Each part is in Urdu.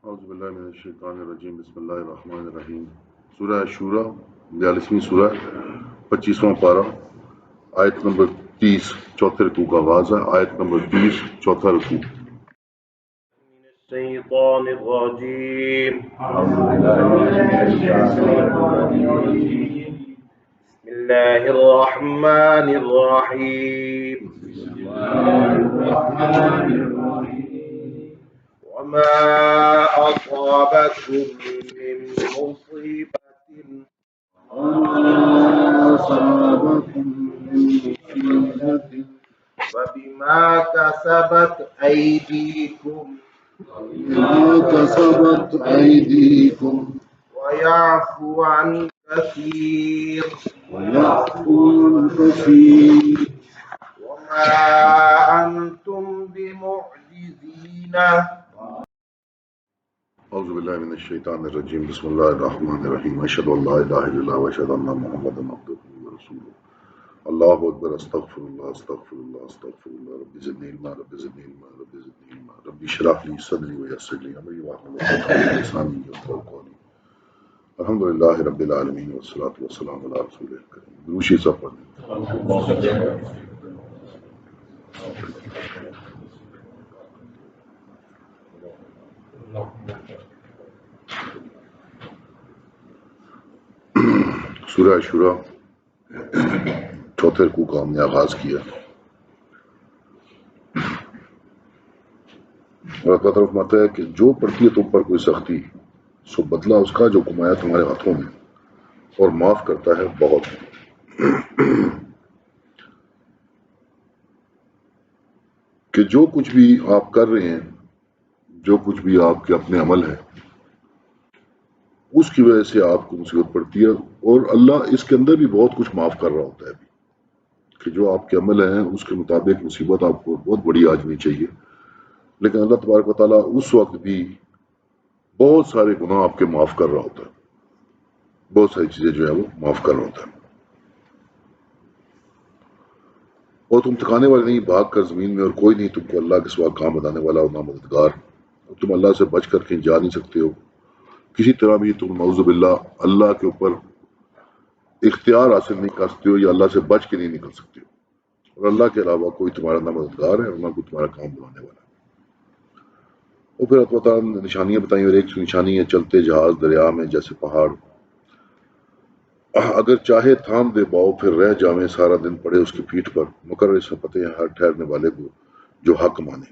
اعوذ باللہ من الشیطان الرجیم بسم اللہ الرحمن الرحیم سورہ شورا 42ویں سورہ 25واں پارہ آیت نمبر 30 چوتھے رکوع کا آغاز ہے. آیت نمبر 30 چوتھا رکوع. الشیطان الرجیم بسم اللہ الرحمن الرحیم وما أصابكم من مصيبة فبما كسبت أيديكم ويعفو عن كثير وما أنتم بمعجزين. اعوذ باللہ من الشیطان الرجیم بسم اللہ الرحمن الرحیم اشہد ان لا الہ الا اللہ واشہد ان محمدا عبدہ ورسولہ. اللہ اکبر. استغفر اللہ استغفر اللہ استغفر اللہ. رب زدنی علما رب زدنی علما رب زدنی علما. رب اشرح لی صدری ویسر لی امری واحلل عقدۃ من لسانی یفقہوا قولی. الحمدللہ رب العالمین والصلاۃ والسلام علی رسول الکریم. دوشی صاحب پڑھیں. سورہ شورا چوتھے رکوع کا ہم نے آغاز کیا. اور اللہ تعالیٰ فرماتا ہے کہ جو پڑتی ہے تم پر کوئی سختی سو بدلہ اس کا جو کمایا تمہارے ہاتھوں میں اور معاف کرتا ہے بہت. کہ جو کچھ بھی آپ کر رہے ہیں، جو کچھ بھی آپ کے اپنے عمل ہیں، اس کی وجہ سے آپ کو مصیبت پڑتی ہے، اور اللہ اس کے اندر بھی بہت کچھ معاف کر رہا ہوتا ہے کہ جو آپ کے عمل ہیں اس کے مطابق مصیبت آپ کو بہت بڑی آجنی چاہیے، لیکن اللہ تبارک و تعالیٰ اس وقت بھی بہت سارے گناہ آپ کے معاف کر رہا ہوتا ہے، بہت ساری چیزیں جو ہے وہ معاف کر رہا ہوتا ہے. اور تم ٹھکانے والے نہیں بھاگ کر زمین میں، اور کوئی نہیں تم کو اللہ کے سوا کام بتانے والا اور نہ مددگار، اور تم اللہ سے بچ کر کہیں جا نہیں سکتے ہو کسی طرح بھی. تم نعوذ باللہ اللہ کے اوپر اختیار حاصل نہیں کر سکتے ہو یا اللہ سے بچ کے نہیں نکل سکتے ہو، اور اللہ کے علاوہ کوئی تمہارا نہ مددگار ہے اور نہ کوئی تمہارا کام بنانے والا ہے. اور پھر اللہ تعالیٰ نے نشانیاں بتائیں، اور ایک نشانی ہے چلتے جہاز دریا میں جیسے پہاڑ، اگر چاہے تھام دے باؤ پھر رہ جامے سارا دن پڑے اس کی پیٹھ پر، مقرر اس میں پتے ہیں ہر ٹھہرنے والے کو جو حق مانے.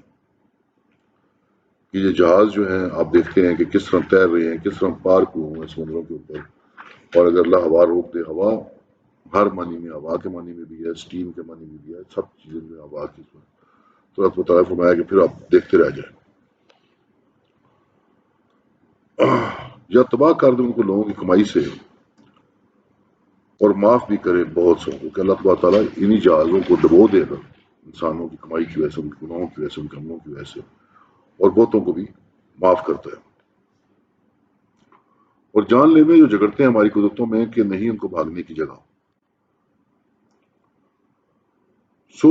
کہ یہ جہاز جو ہیں آپ دیکھتے ہیں کہ کس طرح تیر رہے ہیں، کس طرح پار ہوئے ہیں سمندروں کے اوپر، اور اگر اللہ ہوا روک دے، ہوا ہر معنی میں، ہوا کے معنی میں بھی ہے، اسٹیم کے معنی میں بھی ہے، سب چیزیں جو ہوا کی تو اللہ تعالیٰ فرمایا کہ پھر آپ دیکھتے رہ جائیں. یا تباہ کر دیں ان کو لوگوں کی کمائی سے، اور معاف بھی کرے بہت سو کو. کہ اللہ تعالیٰ انہی جہازوں کو ڈبو دے گا انسانوں کی کمائی کی وجہ سے، ان کے گناہوں کی وجہ سے، ان کے عملوں کی وجہ سے، اور بہتوں کو بھی معاف کرتا ہے. اور جان لے میں جو جھگڑتے ہیں ہماری قدرتوں میں کہ نہیں ان کو بھاگنے کی جگہ. سو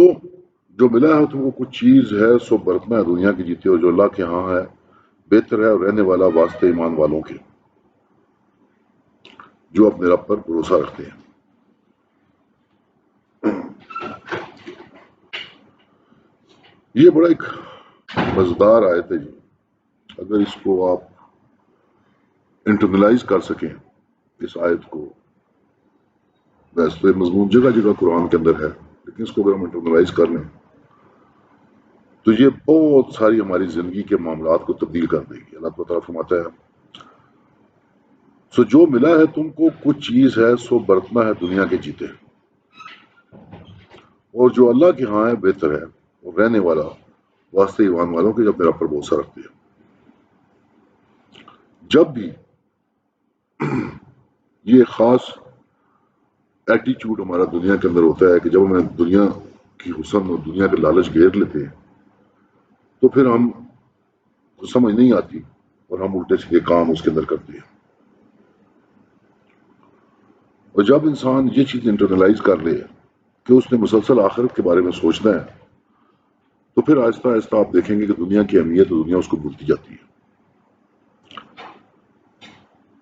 جو ملا ہے تم کو کچھ چیز ہے سو برتنا ہے دنیا کی جیتے، اور جو اللہ کے ہاں ہے بہتر ہے، اور رہنے والا واسطے ایمان والوں کے جو اپنے رب پر بھروسہ رکھتے ہیں. یہ بڑا ایک مزیدار آیت ہے جی. اگر اس کو آپ انٹرنلائز کر سکیں اس آیت کو، ویسے تو مضمون جگہ جگہ قرآن کے اندر ہے، لیکن اس کو اگر ہم انٹرنلائز کر لیں تو یہ بہت ساری ہماری زندگی کے معاملات کو تبدیل کر دے گی. اللہ تعالیٰ فرماتا ہے سو جو ملا ہے تم کو کچھ چیز ہے سو برتنا ہے دنیا کے جیتے، اور جو اللہ کے ہاں ہے بہتر ہے، اور رہنے والا واسطے ایمان والوں کے جو اپنے رب پر بھروسہ رکھتے ہیں. جب بھی یہ خاص ایٹیچیوڈ ہمارا دنیا کے اندر ہوتا ہے کہ جب ہمیں دنیا کی حسن اور دنیا کے لالچ گھیر لیتے ہیں تو پھر ہم سمجھ نہیں آتی اور ہم الٹے سیدھے کام اس کے اندر کرتے ہیں. اور جب انسان یہ چیز انٹرنلائز کر لے کہ اس نے مسلسل آخرت کے بارے میں سوچنا ہے تو پھر آہستہ آہستہ آپ دیکھیں گے کہ دنیا کی اہمیت اور دنیا اس کو بھولتی جاتی ہے.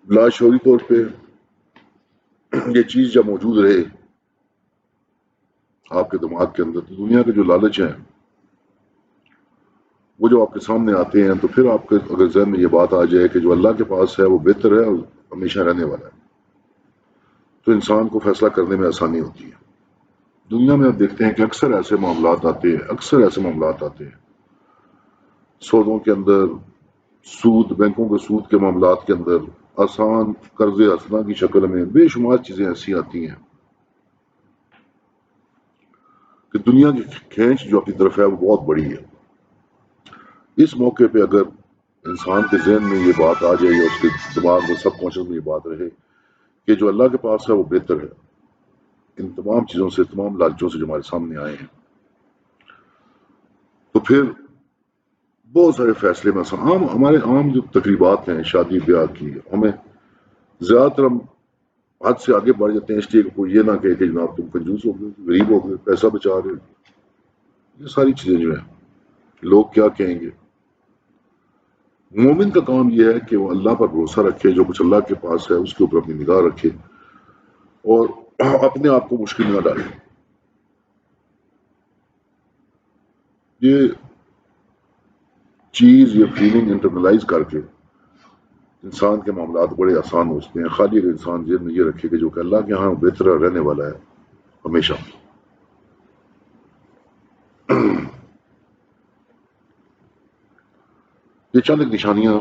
لاشعوری طور پہ یہ چیز جب موجود رہے آپ کے دماغ کے اندر، تو دنیا کے جو لالچ ہیں وہ جو آپ کے سامنے آتے ہیں، تو پھر آپ کے اگر ذہن میں یہ بات آ جائے کہ جو اللہ کے پاس ہے وہ بہتر ہے اور ہمیشہ رہنے والا ہے، تو انسان کو فیصلہ کرنے میں آسانی ہوتی ہے۔ دنیا میں آپ دیکھتے ہیں کہ اکثر ایسے معاملات آتے ہیں سودوں کے اندر، سود، بینکوں کے سود کے معاملات کے اندر، آسان قرض حسنہ کی شکل میں بے شمار چیزیں ایسی آتی ہیں کہ دنیا کی کھینچ جو اپنی طرف ہے وہ بہت بڑی ہے۔ اس موقع پہ اگر انسان کے ذہن میں یہ بات آ جائے یا اس کے دماغ میں سب کانشس میں یہ بات رہے کہ جو اللہ کے پاس ہے وہ بہتر ہے، ان تمام چیزوں سے، تمام لالچوں سے جو ہمارے سامنے آئے ہیں، تو پھر بہت سارے فیصلے میں ہمارے عام جو تقریبات ہیں شادی بیاہ کی، ہمیں زیادہ تر ہم حد سے آگے بڑھ جاتے ہیں اس لیے کہ کوئی یہ نہ کہے کہ جناب تم کنجوس ہو گئے، غریب ہو گئے، پیسہ بچا رہے ہو۔ یہ ساری چیزیں جو ہیں لوگ کیا کہیں گے۔ مومن کا کام یہ ہے کہ وہ اللہ پر بھروسہ رکھے، جو کچھ اللہ کے پاس ہے اس کے اوپر اپنی نگاہ رکھے اور اپنے آپ کو مشکل میں نہ ڈالے۔ یہ چیز، یہ فیلنگ انٹرنلائز کر کے انسان کے معاملات بڑے آسان ہوتے ہیں، خالی اگر انسان ذہن میں یہ رکھے کہ جو کہ اللہ کے ہاں بہتر رہنے والا ہے ہمیشہ۔ یہ چند ایک نشانیاں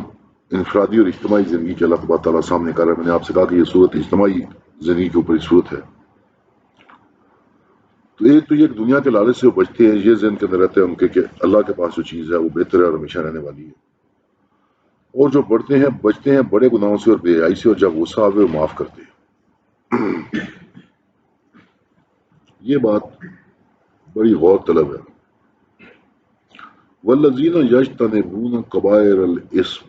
انفرادی اور اجتماعی زندگی کے اللہ تبارک تعالیٰ سامنے کر رہا ہے۔ میں نے آپ سے کہا کہ یہ صورت اجتماعی زندگی کے اوپر صورت ہے۔ تو ایک تو یہ دنیا کے لالچ سے وہ بچتے ہیں، یہ ذہن کے اندر رہتا ہے ان کے کہ اللہ کے پاس جو چیز ہے وہ بہتر ہے اور ہمیشہ رہنے والی ہے، اور جو بچتے ہیں بڑے گناہوں سے اور بے حیائی سے، اور جب غصہ آوے وہ معاف کرتے ہیں۔ یہ بات بڑی غور طلب ہے۔ والذین یجتنبون کبائر الاسم،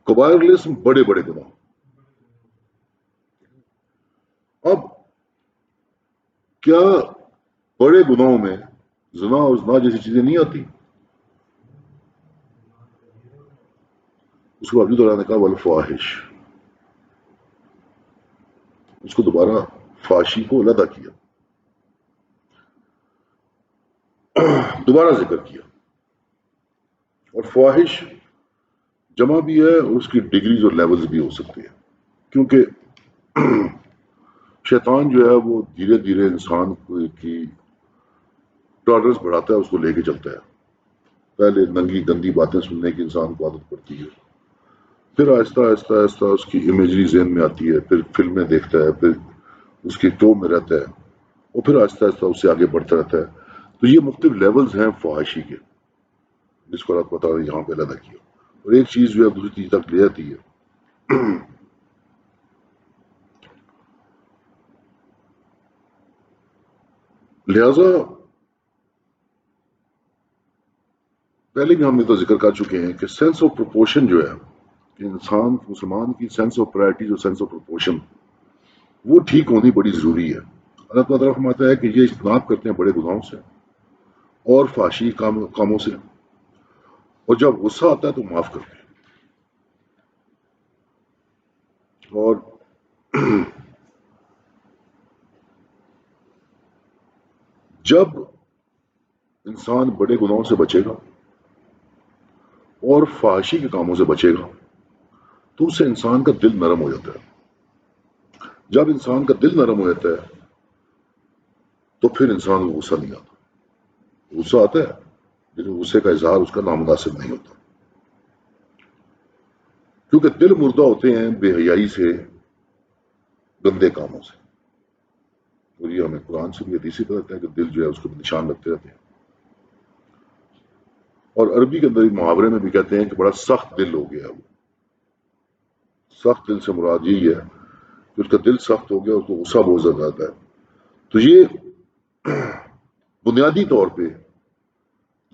کبائر الاسم بڑے بڑے گناہ۔ اب کیا بڑے گناہوں میں زنا اور زنا جیسی چیزیں نہیں آتی؟ اس کو ابھی اللہ نے کہا والفواحش، اس کو دوبارہ فاشی کو علیحدہ کیا، دوبارہ ذکر کیا۔ اور فواحش جمع بھی ہے اور اس کی ڈگریز اور لیولز بھی ہو سکتی ہیں، کیونکہ شیطان جو ہے وہ دھیرے دھیرے انسان کی ٹالرنس بڑھاتا ہے، اس کو لے کے چلتا ہے۔ پہلے ننگی گندی باتیں سننے کی انسان کو عادت پڑتی ہے، پھر آہستہ آہستہ آہستہ اس کی امیجری ذہن میں آتی ہے، پھر فلمیں دیکھتا ہے، پھر اس کی ٹو میں رہتا ہے، اور پھر آہستہ آہستہ اس سے آگے بڑھتا رہتا ہے۔ تو یہ مختلف لیولز ہیں فحاشی کے، جس کو اللہ تعالیٰ نے یہاں پہ علیحدہ کیا، اور ایک چیز جو ہے دوسری چیز تک لے جاتی ہے۔ لہذا پہلے بھی ہم نے تو ذکر کر چکے ہیں کہ سینس آف پروپورشن جو ہے کہ انسان مسلمان کی سینس آف پرائرٹیز اور سینس آف پروپورشن وہ ٹھیک ہونی بڑی ضروری ہے۔ اللہ تعالیٰ فرماتا ہے کہ یہ اجتناب کرتے ہیں بڑے گناہوں سے اور فحاشی کاموں سے، اور جب غصہ آتا ہے تو معاف کرتے ہیں۔ اور جب انسان بڑے گناہوں سے بچے گا اور فحاشی کے کاموں سے بچے گا تو اس سے انسان کا دل نرم ہو جاتا ہے۔ جب انسان کا دل نرم ہو جاتا ہے تو پھر انسان کو غصہ نہیں آتا۔ غصہ آتا ہے لیکن غصے کا اظہار اس کا نامناسب نہیں ہوتا، کیونکہ دل مردہ ہوتے ہیں بے حیائی سے، گندے کاموں سے، اور یہ ہمیں قرآن سے بھی حدیث پتہ لگتا ہے کہ دل جو ہے اس کو نشان رکھتے رہتے ہیں۔ اور عربی کے اندر محاورے میں بھی کہتے ہیں کہ بڑا سخت دل ہو گیا وہ۔ سخت دل سے مراد یہی ہے کہ اس کا دل سخت ہو گیا، اس کو غصہ بہت زیادہ آتا ہے۔ تو یہ بنیادی طور پہ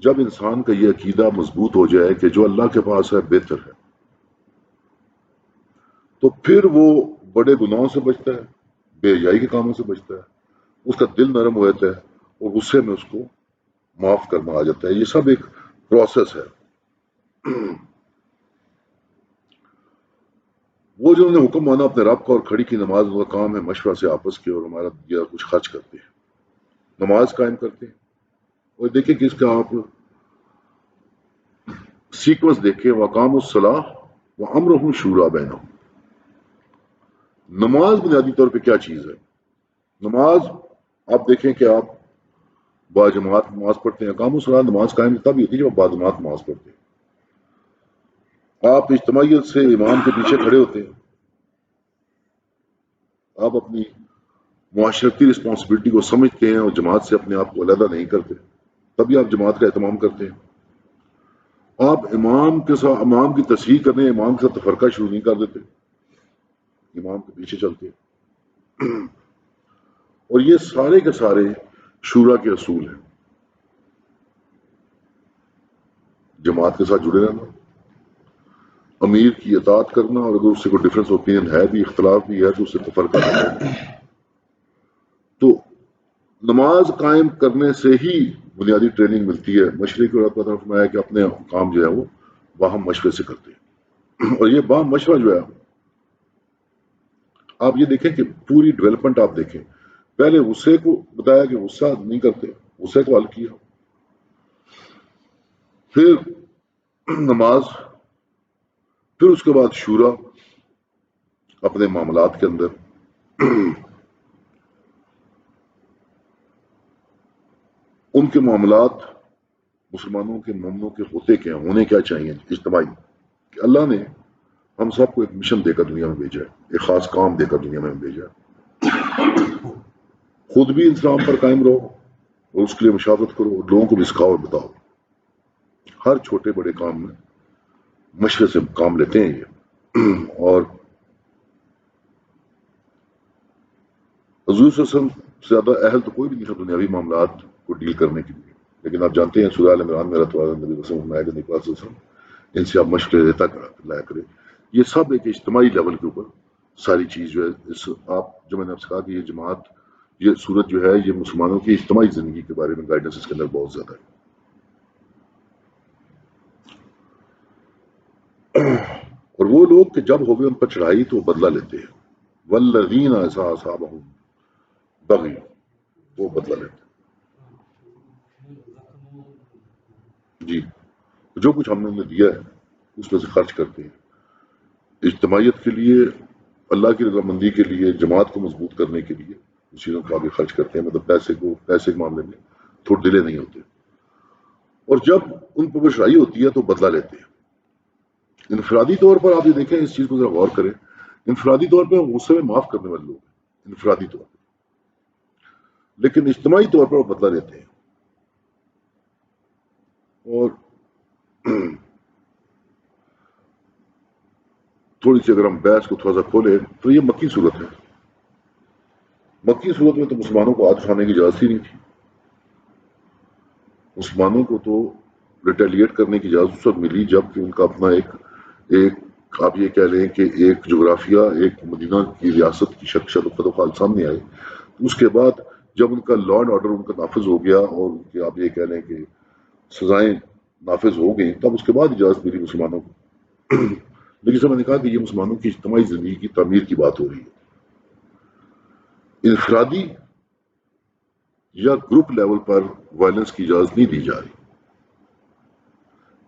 جب انسان کا یہ عقیدہ مضبوط ہو جائے کہ جو اللہ کے پاس ہے بہتر ہے، تو پھر وہ بڑے گناہوں سے بچتا ہے، بے حیائی کے کاموں سے بچتا ہے، اس کا دل نرم ہو جاتا ہے، اور غصے میں اس کو معاف کرنا آ جاتا ہے۔ یہ سب ایک پروسیس ہے۔ وہ جنہوں نے حکم مانا اپنے رب کا اور کھڑی کی نماز، ان کا کام ہے مشورہ سے آپس کے، اور ہمارا دیا کچھ خرچ کرتے ہیں، نماز قائم کرتے ہیں۔ اور دیکھیں کہ اس کا آپ سیکوینس دیکھیں، وقام الصلاح و امرهم شورا بینہم۔ نماز بنیادی طور پہ کیا چیز ہے؟ نماز آپ دیکھیں کہ آپ باجماعت نماز پڑھتے ہیں، اقام الصلاح نماز قائم تب ہوتی ہے جب آپ باجماعت نماز پڑھتے ہیں۔ آپ اجتماعیت سے امام کے پیچھے کھڑے ہوتے ہیں، آپ اپنی معاشرتی رسپانسبلٹی کو سمجھتے ہیں اور جماعت سے اپنے آپ کو علیحدہ نہیں کرتے، تبھی آپ جماعت کا اہتمام کرتے ہیں۔ آپ امام کے ساتھ امام کی تصحیح کرنے، امام کے ساتھ تفرقہ شروع نہیں کر دیتے، امام کے پیچھے چلتے ہیں۔ اور یہ سارے کے سارے شورا کے اصول ہیں، جماعت کے ساتھ جڑے رہنا، امیر کی اطاعت کرنا، اور اگر اس سے کوئی ڈفرینس اوپینین ہے بھی، اختلاف بھی ہے، تو اس سے تفرقہ نہ کرنا۔ تو نماز قائم کرنے سے ہی بنیادی ٹریننگ ملتی ہے۔ مشرق اور طرف فرمایا کہ اپنے کام جو ہے وہ باہم مشورے سے کرتے ہیں، اور یہ باہم مشورہ جو ہے، آپ یہ دیکھیں کہ پوری ڈیولپمنٹ آپ دیکھیں، پہلے غصے کو بتایا کہ غصہ نہیں کرتے، غصے کو حل کیا، پھر نماز، پھر اس کے بعد شورا اپنے معاملات کے اندر۔ ان کے معاملات مسلمانوں کے مومنوں کے ہوتے کیا ہونے کیا چاہیے اجتماعی، کہ اللہ نے ہم سب کو ایک مشن دے کر دنیا میں بھیجا ہے، ایک خاص کام دے کر دنیا میں بھیجا ہے۔ خود بھی اسلام پر قائم رہو اور اس کے لیے مشاورت کرو، اور لوگوں کو بھی سکھاؤ اور بتاؤ۔ ہر چھوٹے بڑے کام میں مشورے سے کام لیتے ہیں یہ۔ اور حضور صلی اللہ علیہ وسلم سے زیادہ اہل تو کوئی بھی نہیں تھا دنیاوی معاملات کو ڈیل کرنے کے لیے، لیکن آپ جانتے ہیں سورہ ال عمران میں اللہ تعالیٰ نبی رسول اللہ صلی اللہ علیہ وسلم ان سے آپ مشورے دیتا لایا کرے۔ یہ سب ایک اجتماعی لیول کے اوپر ساری چیز جو ہے، اس آپ جو میں نے آپ سے کہا کہ یہ جماعت، یہ صورت جو ہے، یہ مسلمانوں کی اجتماعی زندگی کے بارے میں گائیڈنس اس کے اندر بہت زیادہ ہے۔ اور وہ لوگ کہ جب ہوگئے ان پر چڑھائی تو وہ بدلہ لیتے ہیں، والذین اذا اصابہم بغی، وہ بدلہ لیتے ہیں۔ جی، جو کچھ ہم نے انہیں دیا ہے اس میں سے خرچ کرتے ہیں، اجتماعیت کے لیے، اللہ کی رضامندی کے لیے، جماعت کو مضبوط کرنے کے لیے اس چیزوں کو آگے خرچ کرتے ہیں، مطلب پیسے کے معاملے میں تھوڑے ڈلے نہیں ہوتے، اور جب ان پر چڑھائی ہوتی ہے تو بدلہ لیتے ہیں۔ انفرادی طور پر آپ یہ دیکھیں، اس چیز کو ذرا غور کریں، انفرادی طور پہ غصے میں معاف کرنے والے لوگ ہیں انفرادی طور پر، لیکن اجتماعی طور پر وہ بدلہ لیتے ہیں۔ اور تھوڑی سی اگر ہم بحث کو تھوڑا سا کھولیں تو یہ مکی صورت ہے۔ مکی صورت میں تو مسلمانوں کو ہاتھ اٹھانے کی اجازت ہی نہیں تھی، مسلمانوں کو تو ریٹیلیٹ کرنے کی اجازت اس وقت ملی جب کہ ان کا اپنا ایک آپ یہ کہہ لیں کہ ایک جغرافیہ، ایک مدینہ کی ریاست کی شکل و خال سامنے آئے، اس کے بعد جب ان کا لا اینڈ آرڈر ان کا نافذ ہو گیا اور ان کے آپ یہ کہہ لیں کہ سزائیں نافذ ہو گئیں، تب اس کے بعد اجازت ملی مسلمانوں کو۔ لیکن سب میں نے کہا کہ یہ مسلمانوں کی اجتماعی زندگی کی تعمیر کی بات ہو رہی ہے، انفرادی یا گروپ لیول پر وائلنس کی اجازت نہیں دی جا رہی۔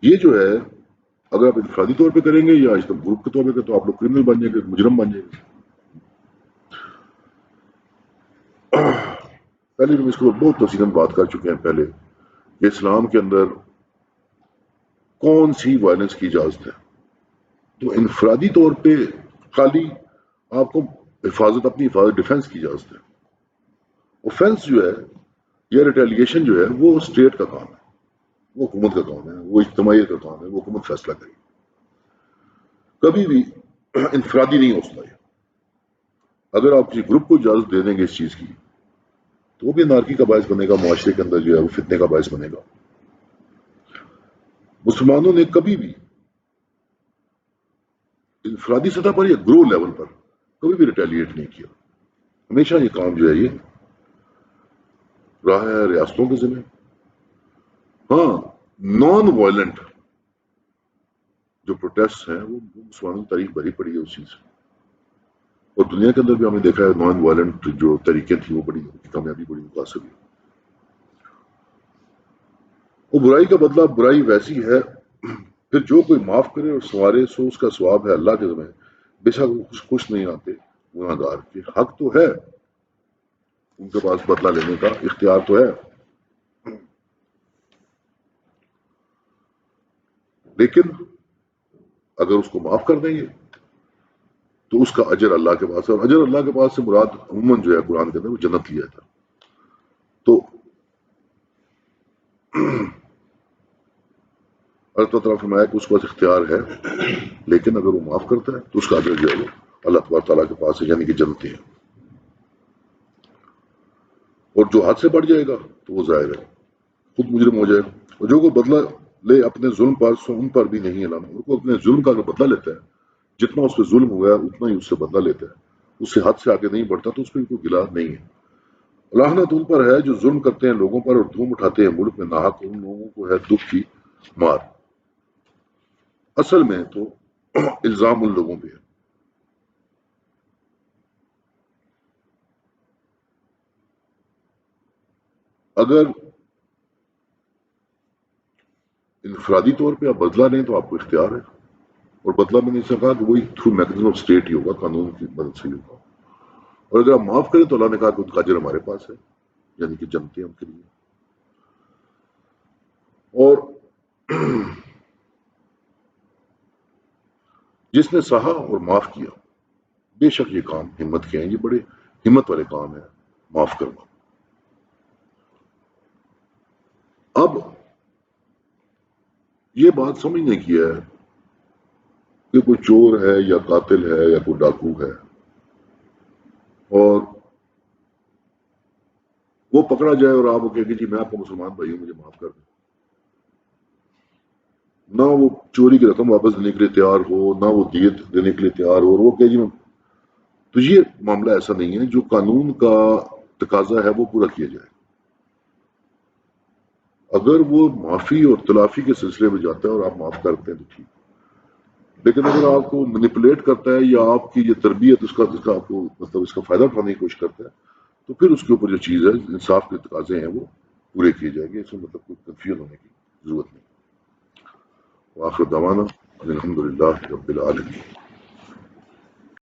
یہ جو ہے اگر آپ انفرادی طور پہ کریں گے یا گروپ کے طور پہ کریں تو آپ لوگ کرمنل بن جائیں گے، مجرم بن جائیں گے۔ پہلے بھی ہم اس کو بہت تفصیل بات کر چکے ہیں پہلے کہ اسلام کے اندر کون سی وائلنس کی اجازت ہے۔ تو انفرادی طور پہ خالی آپ کو حفاظت، اپنی حفاظت، ڈیفینس کی اجازت ہے۔ اوفینس جو ہے یا ریٹیلیشن جو ہے وہ اسٹیٹ کا کام ہے، وہ حکومت کا کام ہے، وہ اجتماعیت کا کام ہے، وہ حکومت فیصلہ کرے، کبھی بھی انفرادی نہیں ہو سکتا ہے۔ اگر آپ کسی گروپ کو اجازت دے دیں گے اس چیز کی تو وہ بھی انارکی کا باعث بنے گا، معاشرے کے اندر جو ہے وہ فتنے کا باعث بنے گا۔ مسلمانوں نے کبھی بھی انفرادی سطح پر یا گروہ لیول پر کبھی بھی ریٹیلیٹ نہیں کیا، ہمیشہ یہ کام جو ہے یہ رہا ہے ریاستوں کے ذمہ۔ ہاں، نان وائلنٹ جو پروٹیسٹ ہیں وہ مسلمانوں کی تاریخ بھری پڑی ہے اس چیز سے۔ اور دنیا کے اندر بھی ہم نے دیکھا ہے نان وائلنٹ جو طریقے تھیں وہ بڑی کامیابی بڑی متاثر ہوئی. وہ برائی کا بدلہ برائی ویسی ہے. پھر جو کوئی معاف کرے اور سنوارے سو اس کا ثواب ہے اللہ کے ذمہ. بے شک وہ خوش نہیں آتے گناہ گار کے. حق تو ہے ان کے پاس بدلہ لینے کا اختیار تو ہے، لیکن اگر اس کو معاف کر دیں گے تو اس کا اجر اللہ کے پاس ہے. اور اجر اللہ کے پاس سے مراد عموماً جو ہے قرآن کے اندر وہ جنت لیا تھا. تو اللہ تعالیٰ فرمایا کہ اس کے پاس اختیار ہے، لیکن اگر وہ معاف کرتا ہے تو اس کا اجر جو ہے وہ اللہ تبارک تعالیٰ کے پاس ہے، یعنی کہ جنتیں ہیں. اور جو حد سے بڑھ جائے گا تو وہ ظاہر ہے خود مجرم ہو جائے گا. اور جو کوئی بدلہ لے اپنے ظلم پر سو ان پر بھی نہیں لانا. اور کو اپنے ظلم کا اگر بدلہ لیتا ہے جتنا اس پہ ظلم ہوا ہے اتنا ہی اس سے بدلہ لیتا ہے، اس سے حد سے آگے نہیں بڑھتا تو اس پہ کوئی گلا نہیں ہے. لعنت ان پر ہے جو ظلم کرتے ہیں لوگوں پر اور دھوم اٹھاتے ہیں ملک میں ناحق. ان لوگوں کو ہے دکھ کی مار. اصل میں تو الزام ان لوگوں پہ ہے. اگر انفرادی طور پہ آپ بدلہ لیں تو آپ کو اختیار ہے، اور بدلہ میں نے اس سے کہا کہ وہی تھرو میکنزم آف اسٹیٹ ہی ہوگا، قانون کی مدد سے ہی ہوگا. اور اگر آپ معاف کریں تو اللہ نے کہا کہ ان کا اجر ہمارے پاس ہے، یعنی کہ جنتیں ہم کے لیے. اور جس نے سہا اور معاف کیا بے شک یہ کام ہمت کے ہیں، یہ بڑے ہمت والے کام ہیں معاف کرنا. اب یہ بات سمجھنے کی ہے کہ کوئی چور ہے یا قاتل ہے یا کوئی ڈاکو ہے اور وہ پکڑا جائے اور آپ وہ کہیں کہ جی میں آپ کا مسلمان بھائی ہوں مجھے معاف کر دیں، نہ وہ چوری کی رقم واپس دینے کے لیے تیار ہو، نہ وہ دیت دینے کے لیے تیار ہو، اور وہ کہ جی تو یہ معاملہ ایسا نہیں ہے. جو قانون کا تقاضا ہے وہ پورا کیا جائے. اگر وہ معافی اور تلافی کے سلسلے میں جاتا ہے اور آپ معاف کرتے ہیں تو ٹھیک، لیکن اگر آپ کو مینیپولیٹ کرتا ہے یا آپ کی یہ تربیت اس کا آپ کو مطلب اس کا فائدہ اٹھانے کی کوشش کرتا ہے تو پھر اس کے اوپر جو چیز ہے انصاف کے تقاضے ہیں وہ پورے کیے جائیں گے. اس میں مطلب کوئی کنفیوژن ہونے کی ضرورت نہیں. وآخر دعوانا الحمد للہ رب العالمین.